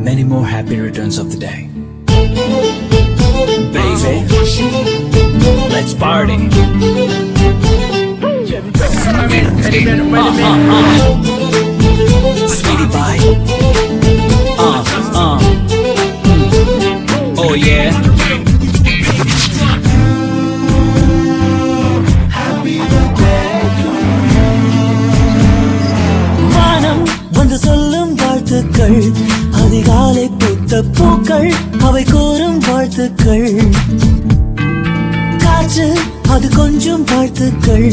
many more happy returns of the day. Baby, let's party. Sweetie pie. Oh yeah. வானம் வந்து சொல்லும் வாழ்த்துக்கள், அதிகாலை பூத்த பூக்கள் அவை கூறும் வாழ்த்துக்கள். காற்று அது கொஞ்சம் வாழ்த்துக்கள்,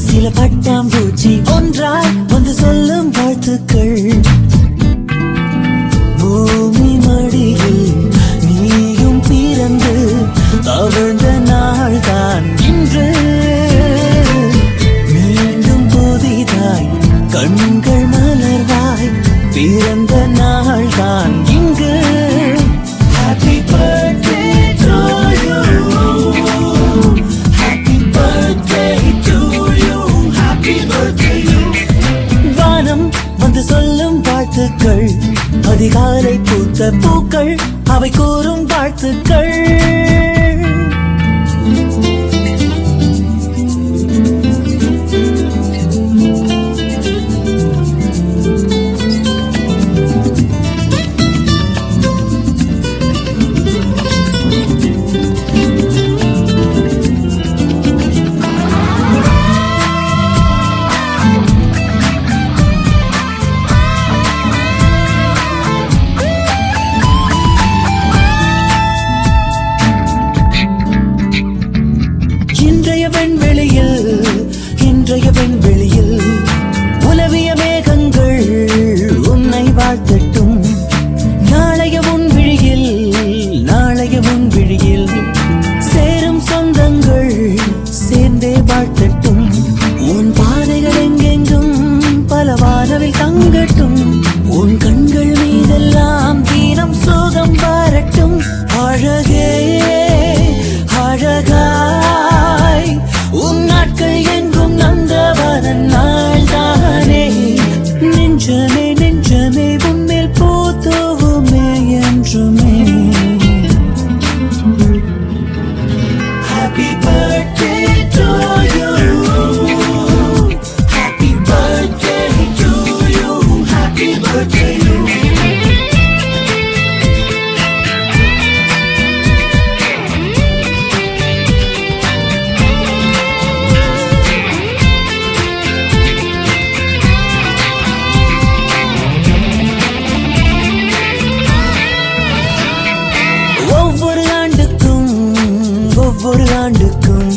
சில பட்டாம்பூச்சி ஒன்றாய் வந்து சொல்லும் வாழ்த்துக்கள். பூமி மடியில் நீயும் பிறந்து தவழ்ந்த நாள் தான் இன்று. மீண்டும் புதிதாய் கண்கள் மலர்வாய் பிறந்த நாள் தான் இங்கு. Happy birthday to you, happy birthday to you, happy birthday you. வானம் வந்து சொல்லும் வாழ்த்துக்கள், அதிகாலை பூத்த பூக்கள் அவை கூறும் வாழ்த்துக்கள். இன்றைய வெண்வெளியில் உலவிய மேகங்கள் உன்னை வாழ்த்தட்டும். நாளைய உன் விழியில் சேரும் சொந்தங்கள் சேர்ந்தே வாழ்த்தட்டும். உன் பாதைகள் எங்கெங்கும் பல வானவில் தங்கட்டும். உன் கண்கள் மீதெல்லாம் தீனம் சோகம் வரட்டும். அழகே அழகாய் உன் நாட்கள் எங்கும் நந்தவனன் நாள் தானே. நெஞ்சமே நெஞ்சமே உன்மேல் பூத்துவுமே என்றுமே. Happy birthday to you, happy birthday to you, happy birthday you. ஒவ்வொரு ஆண்டுக்கும்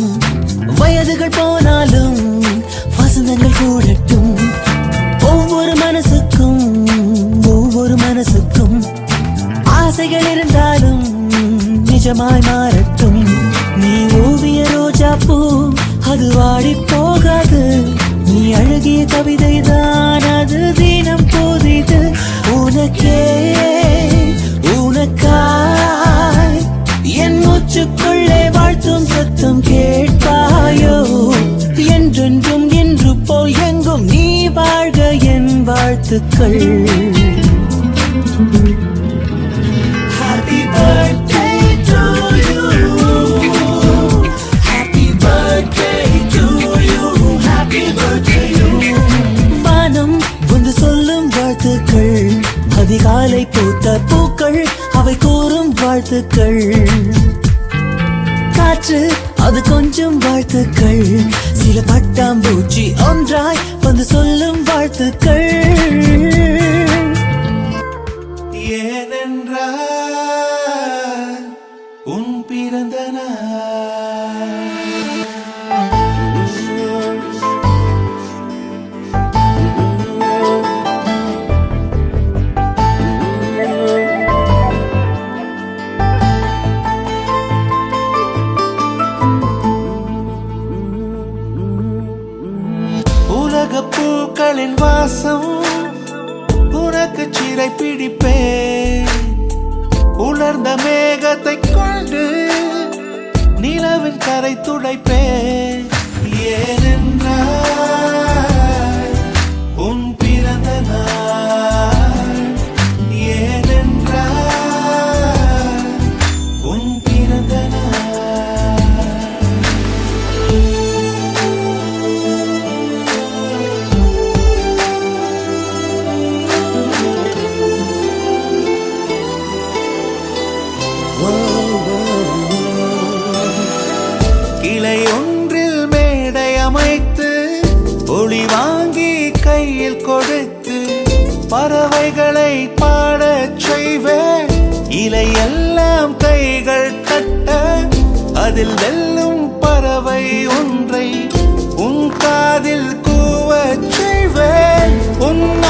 வயதுகள் போனாலும் வசந்தங்கள் கூடட்டும். ஒவ்வொரு மனசுக்கும் ஆசைகள் இருந்தாலும் நிஜமாய் மாறட்டும். நீ ஓவிய ரோஜா பூ அது வாடி போகாது. நீ அழகிய கவிதை தான் அது தினம் புதிது. உனக்கே உனக்காய் என் மூச்சுக்குள்ளே வாழ்த்தும் சத்தம் கேட்பாயோ. என்றென்றும் என்று போய் எங்கும் நீ வாழ்க என் வாழ்த்துக்கள். Happy birthday to you, happy birthday to you, happy birthday you. வானம் வந்து சொல்லும் வாழ்த்துக்கள், அதிகாலை பூத்த பூக்கள் அவை கூறும் வாழ்த்துக்கள். காற்று அது கொஞ்சம் வாழ்த்துக்கள், சில பட்டாம்பூச்சி ஒன்றாய் வந்து சொல்லும் வாழ்த்துக்கள். ஏனென்றால் உன் பிறந்த நாள். பூக்களின் வாசம் உனக்கு சிறை பிடிப்பேன். உலர்ந்த மேகத்தை கொண்டு நிலவின் கரை துடைப்பேன். ஏனென்றால் உன் பிறந்த நாள், ஏனென்றால் ஒளி வாங்கி கையில் கொடுத்து பறவைகளை பாடச் செய்வேன். இலையெல்லாம் கைகள் தட்ட அதில் வெல்லும் பறவை ஒன்றை உன் காதில் கூவச் செய்வேன். உன்